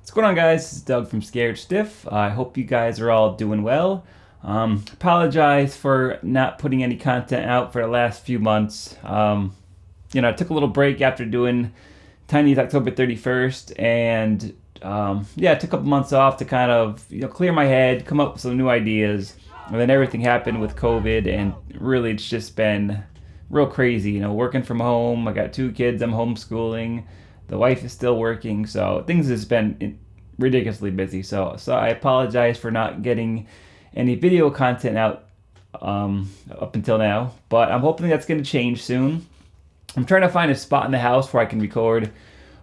What's going on, guys? This is Doug from Scared Stiff. I hope you guys are all doing well. Apologize for not putting any content out for the last few months. I took a little break after doing Tiny's October 31st, and I took a couple months off to kind of clear my head, come up with some new ideas, and then everything happened with COVID, and really it's just been real crazy. Working from home. I got two kids. I'm homeschooling. The wife is still working, so things has been ridiculously busy. So I apologize for not getting any video content out up until now, but I'm hoping that's going to change soon. I'm trying to find a spot in the house where I can record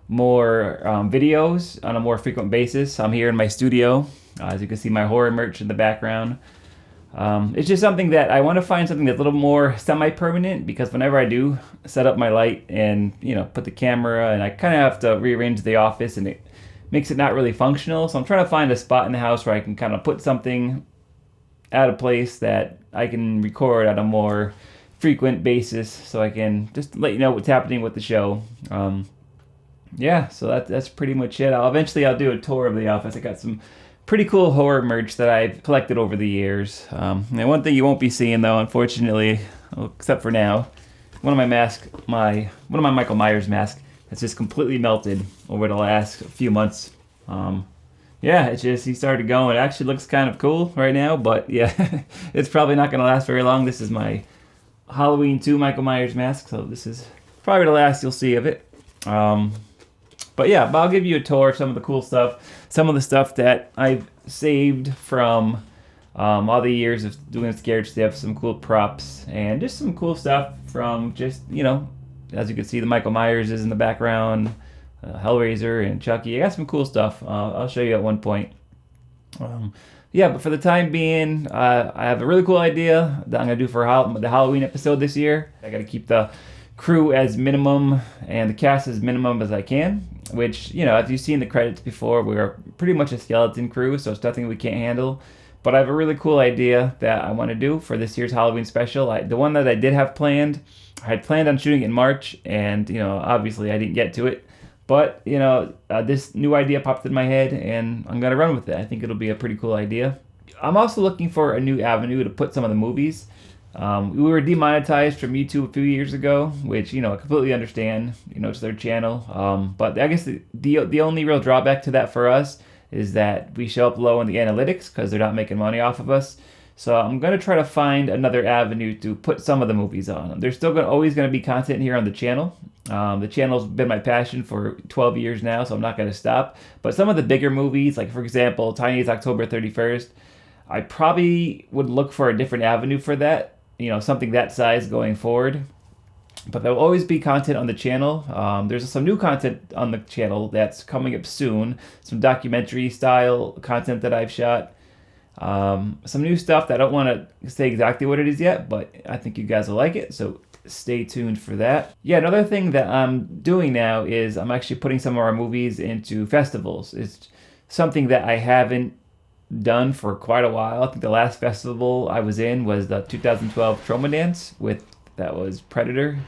more videos on a more frequent basis. I'm here in my studio. As you can see, my horror merch in the background. It's just something that I want to find something that's a little more semi-permanent, because whenever I do set up my light and put the camera, and I kind of have to rearrange the office, and it makes it not really functional. So I'm trying to find a spot in the house where I can kind of put something at a place that I can record on a more frequent basis, so I can just let you know what's happening with the show. So that's pretty much it. I'll do a tour of the office. I got some pretty cool horror merch that I've collected over the years. And one thing you won't be seeing, though, unfortunately, except for now, one of my Michael Myers masks has just completely melted over the last few months. It's just, he started going. It actually looks kind of cool right now, but yeah, it's probably not going to last very long. This is my Halloween 2 Michael Myers mask, so this is probably the last you'll see of it. But I'll give you a tour of some of the cool stuff, some of the stuff that I've saved from all the years of doing Scared Stiff, some cool props, and just some cool stuff from as you can see, the Michael Myers is in the background, Hellraiser and Chucky. I got some cool stuff. I'll show you at one point. But for the time being, I have a really cool idea that I'm going to do for the Halloween episode this year. I got to keep the crew as minimum and the cast as minimum as I can, which, as you've seen the credits before, we are pretty much a skeleton crew, so it's nothing we can't handle. But I have a really cool idea that I want to do for this year's Halloween special. The one that I did have planned, I had planned on shooting in March, and, obviously I didn't get to it. But, this new idea popped in my head, and I'm going to run with it. I think it'll be a pretty cool idea. I'm also looking for a new avenue to put some of the movies. We were demonetized from YouTube a few years ago, which, I completely understand. It's their channel. But I guess the only real drawback to that for us is that we show up low in the analytics because they're not making money off of us. So I'm going to try to find another avenue to put some of the movies on. There's still always going to be content here on the channel. The channel's been my passion for 12 years now, so I'm not going to stop. But some of the bigger movies, like for example, Tiny's October 31st, I probably would look for a different avenue for that, something that size going forward. But there'll always be content on the channel. There's some new content on the channel that's coming up soon. Some documentary style content that I've shot. Some new stuff that I don't want to say exactly what it is yet, but I think you guys will like it, so stay tuned for that. Another thing that I'm doing now is I'm actually putting some of our movies into festivals. It's something that I haven't done for quite a while. I think the last festival I was in was the 2012 Troma Dance that was Predator.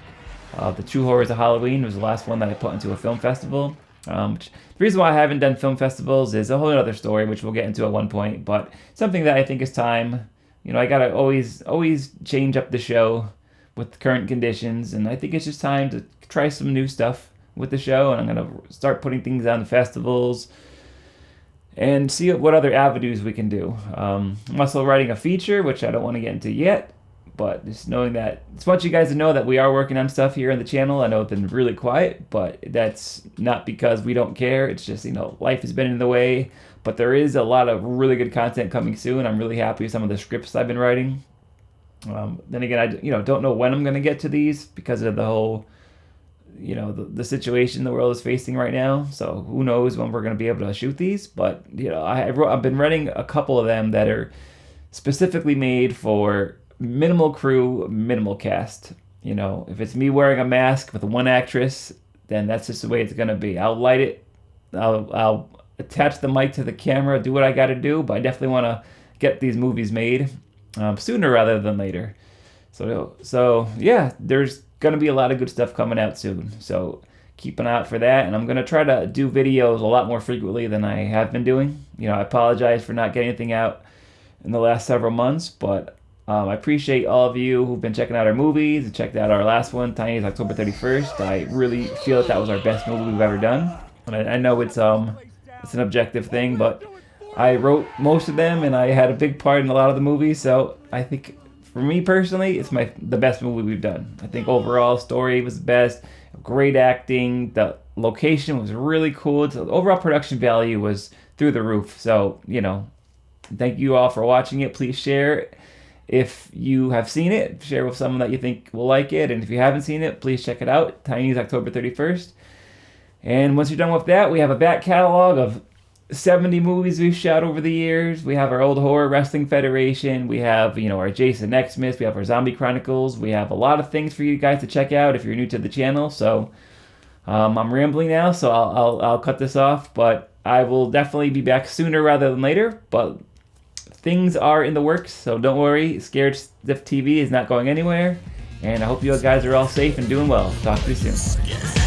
The True Horrors of Halloween was the last one that I put into a film festival. The reason why I haven't done film festivals is a whole other story, which we'll get into at one point, but something that I think is time. I gotta always change up the show with the current conditions, and I think it's just time to try some new stuff with the show, and I'm gonna start putting things on the festivals and see what other avenues we can do. I'm also writing a feature, which I don't want to get into yet, but just knowing that, just want you guys to know that we are working on stuff here on the channel. I know it's been really quiet, but that's not because we don't care. It's just, life has been in the way, but there is a lot of really good content coming soon. I'm really happy with some of the scripts I've been writing. Then again, I don't know when I'm going to get to these because of the whole, the situation the world is facing right now. So who knows when we're going to be able to shoot these, but, I've been writing a couple of them that are specifically made for minimal crew, minimal cast. If it's me wearing a mask with one actress, then that's just the way it's gonna be. I'll light it, I'll attach the mic to the camera, do what I gotta do, but I definitely want to get these movies made sooner rather than later. So there's gonna be a lot of good stuff coming out soon. So keep an eye out for that. And I'm going to try to do videos a lot more frequently than I have been doing. You know, I apologize for not getting anything out in the last several months, but I appreciate all of you who've been checking out our movies and checked out our last one, Tiny's October 31st. I really feel that was our best movie we've ever done. And I know it's an objective thing, but I wrote most of them and I had a big part in a lot of the movies, so I think for me personally, it's the best movie we've done. I think overall story was the best, great acting, the location was really cool. So the overall production value was through the roof. So, you know, thank you all for watching it. Please share if you have seen it. Share with someone that you think will like it. And if you haven't seen it, please check it out. Tiny's October 31st. And once you're done with that, we have a back catalog of 70 movies we've shot over the years. We have our old Horror Wrestling Federation. We have, you know, our Jason Xmas. We have our Zombie Chronicles. We have a lot of things for you guys to check out if you're new to the channel. So I'm rambling now, so I'll cut this off. But I will definitely be back sooner rather than later. But things are in the works, so don't worry. Scared Stiff TV is not going anywhere. And I hope you guys are all safe and doing well. Talk to you soon.